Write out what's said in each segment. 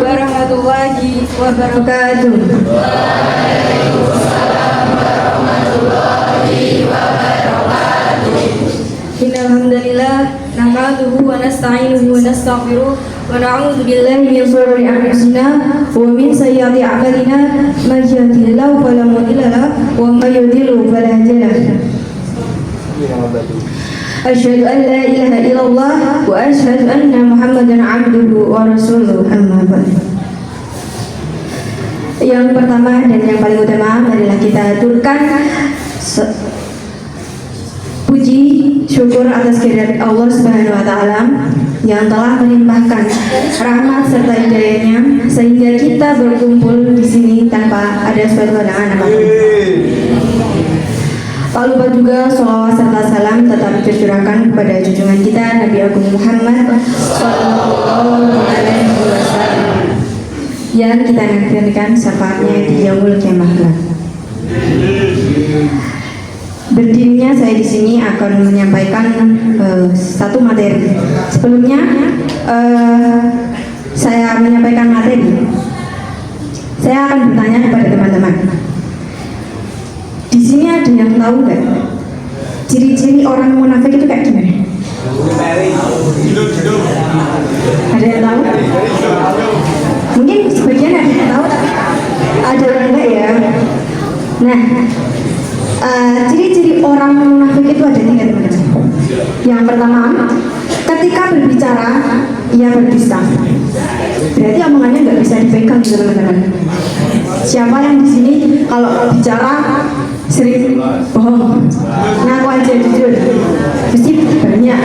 warahmatullahi wabarakatuh. Innal hamdalillah nahmaduhu wa nasta'inuhu wa nastaghfiruh wa na'udzu billahi min shururi anfusina wa min sayyiati a'malina may yahdihillahu fala mudilla lahu wa may yudlil fala hadiya lahu. Asyhadu an la ilaha illallah wa asyhadu anna Muhammadan 'abduhu wa rasuluh. Amma ba'd. Yang pertama dan yang paling utama adalah kita aturkan puji syukur atas kehadirat Allah Subhanahu wa taala yang telah melimpahkan rahmat serta hidayahnya sehingga kita berkumpul di sini tanpa ada suatu halangan apapun. Tak lupa juga sholawat serta salam tetap tercurahkan kepada junjungan kita Nabi Agung Muhammad Sallallahu Alaihi Wasallam yang kita nantikan syafaatnya di yaumul kiamat. Berdirinya saya di sini akan menyampaikan satu materi. Sebelumnya saya menyampaikan materi, saya akan bertanya kepada teman-teman. Di sini ada yang tahu nggak ciri-ciri orang munafik itu kayak gimana? Ada yang tahu? Mungkin sebagian ada yang tahu, tapi ada yang enggak ya. Nah, ciri-ciri orang munafik itu ada tiga, teman-teman. Yang pertama, ketika berbicara ia berdusta. Berarti omongannya nggak bisa dipegang, teman-teman. Siapa yang di sini kalau bicara sering bohong, ngaku aja jujur, mesti banyak.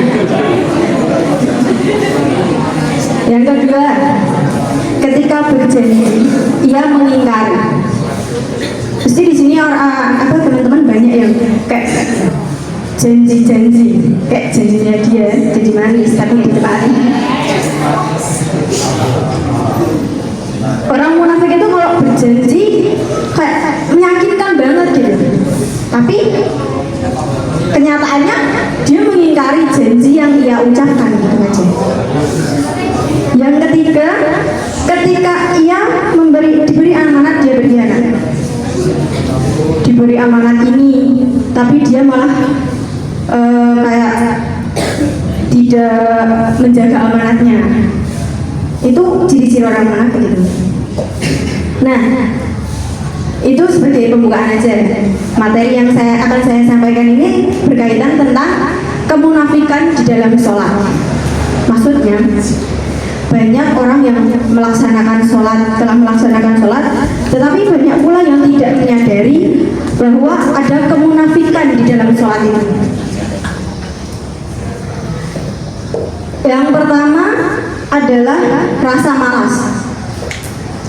Yang kedua, ketika berjanji ia mengingkari. Mesti di sini orang teman-teman banyak yang kayak janji-janji, kayak janjinya dia jadi manis tapi nggak ditepati. Orang munafik itu kalau berjanji kayak meyakinkan banget gitu, tapi kenyataannya dia mengingkari janji yang ia ucapkan gitu aja. Yang ketiga, ketika ia diberi amanat dia berkhianat. Diberi amanat ini tapi dia malah kayak tidak menjaga amanatnya. Itu ciri-ciri orang munafik itu. Nah, itu sebagai pembukaan aja. Materi yang akan saya sampaikan ini berkaitan tentang kemunafikan di dalam sholat. Maksudnya, banyak orang yang telah melaksanakan sholat, tetapi banyak pula yang tidak menyadari bahwa ada kemunafikan di dalam sholat itu. Yang pertama adalah rasa malas.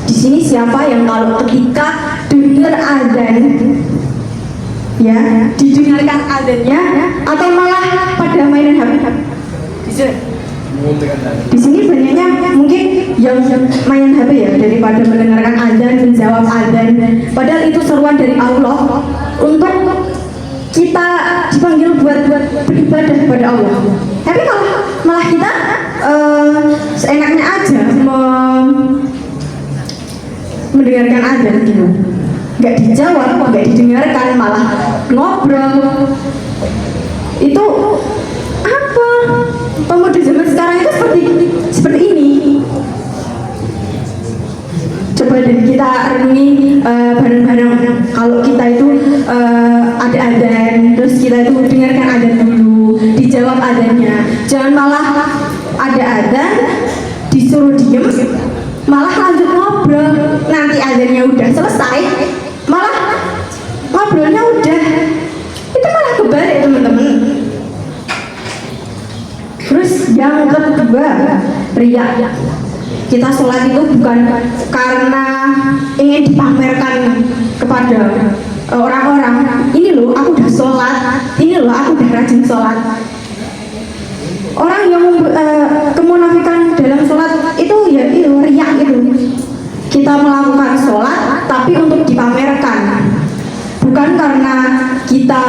Di sini siapa yang kalau ketika dengar azan, ya didengarkan azannya, atau malah pada mainan HP? Di sini banyaknya mungkin yang main HP ya, daripada mendengarkan azan, menjawab azan. Padahal itu seruan dari Allah untuk kita dipanggil buat beribadah kepada Allah. Tapi kalau malah kita seenaknya aja mendengarkan azan gitu, nggak dijawab, nggak didengarkan, malah ngobrol. Itu apa? Pemuda zaman sekarang itu seperti ini. Coba deh kita renungi bareng-bareng. Kalau kita itu ada azan, terus kita itu dengarkan azan dulu, dijawab azannya. Jangan malah ada azan, disuruh diem, malah lanjut ngobrol. Nanti azannya udah selesai, malah ngobrolnya udah. Itu malah kebalik, teman-teman. Terus yang kedua, riya. Kita sholat itu bukan karena ingin dipamerkan kepada orang-orang. Ini loh aku udah sholat, ini loh aku udah rajin sholat. Orang yang kemunafikan dalam sholat itu ya riya itu. Kita melakukan sholat tapi untuk dipamerkan, bukan karena kita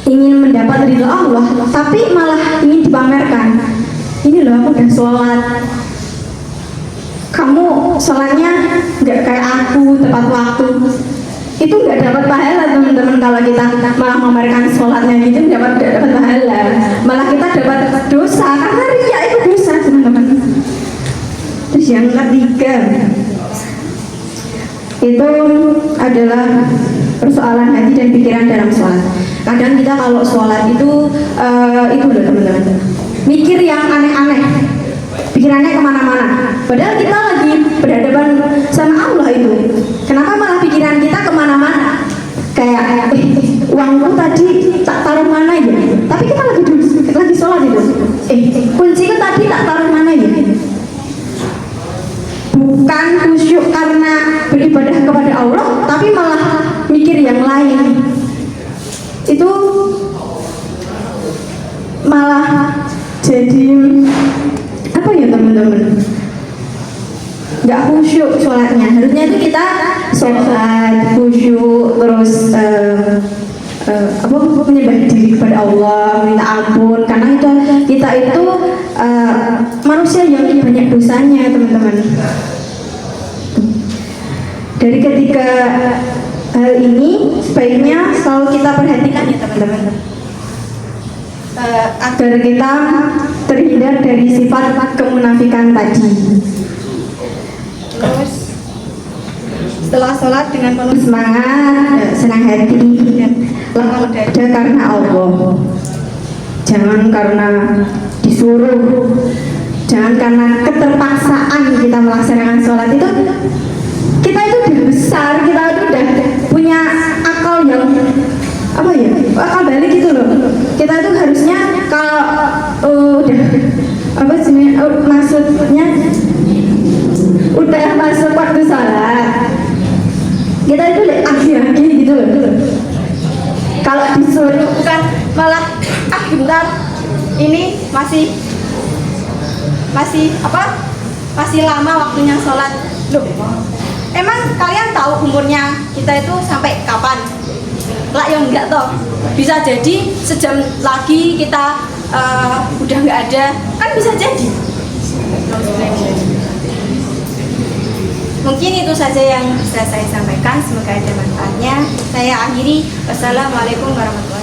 ingin mendapat ridho Allah, tapi malah ingin dipamerkan. Ini loh aku udah sholat sholat, kamu sholatnya nggak kayak aku tepat waktu, itu nggak dapat pahala teman-teman. Kalau kita malah memamerkan sholatnya gitu nggak dapat pahala, malah kita dapat dosa, karena riya itu dosa teman-teman. Terus yang ketiga itu adalah persoalan hati dan pikiran dalam sholat. Kadang kita kalau sholat itu loh teman-teman, mikir yang aneh-aneh, pikirannya kemana-mana, padahal kita lagi berhadapan sama Allah itu. Kenapa malah pikiran kita kemana-mana? Kayak uangku tadi tak taruh mana ya, tapi kita lagi sholat itu. Kunciku tadi tak taruh mana ya. Bukan khusyuk karena beribadah kepada Allah, tapi malah mikir yang lain. Itu malah jadi apa ya teman-teman, nggak khusyuk sholatnya. Harusnya itu kita sholat khusyuk, terus menyembah diri kepada Allah, minta ampun, karena itu kita itu manusia yang banyak dosanya teman-teman. Dari ketiga hal ini sebaiknya selalu kita perhatikan ya teman-teman, agar kita terhindar dari sifat kemunafikan tadi. Terus setelah sholat dengan penuh semangat, senang hati, dan lapang dada karena Allah. Jangan karena disuruh, jangan karena keterpaksaan kita melaksanakan sholat itu. Kita itu udah besar, kita itu udah punya akal yang akal balik gitu loh. Kita itu harusnya kalau maksudnya udah masuk waktu sholat, kita itu lagi gitu loh. Kalau disuruh bukan malah bentar, ini masih lama waktunya sholat. Loh, emang kalian tahu umurnya kita itu sampai kapan? Lah yang enggak toh, bisa jadi sejam lagi kita udah nggak ada, kan bisa jadi. Mungkin itu saja yang bisa saya sampaikan, semoga ada manfaatnya. Saya akhiri, wassalamualaikum warahmatullahi wabarakatuh.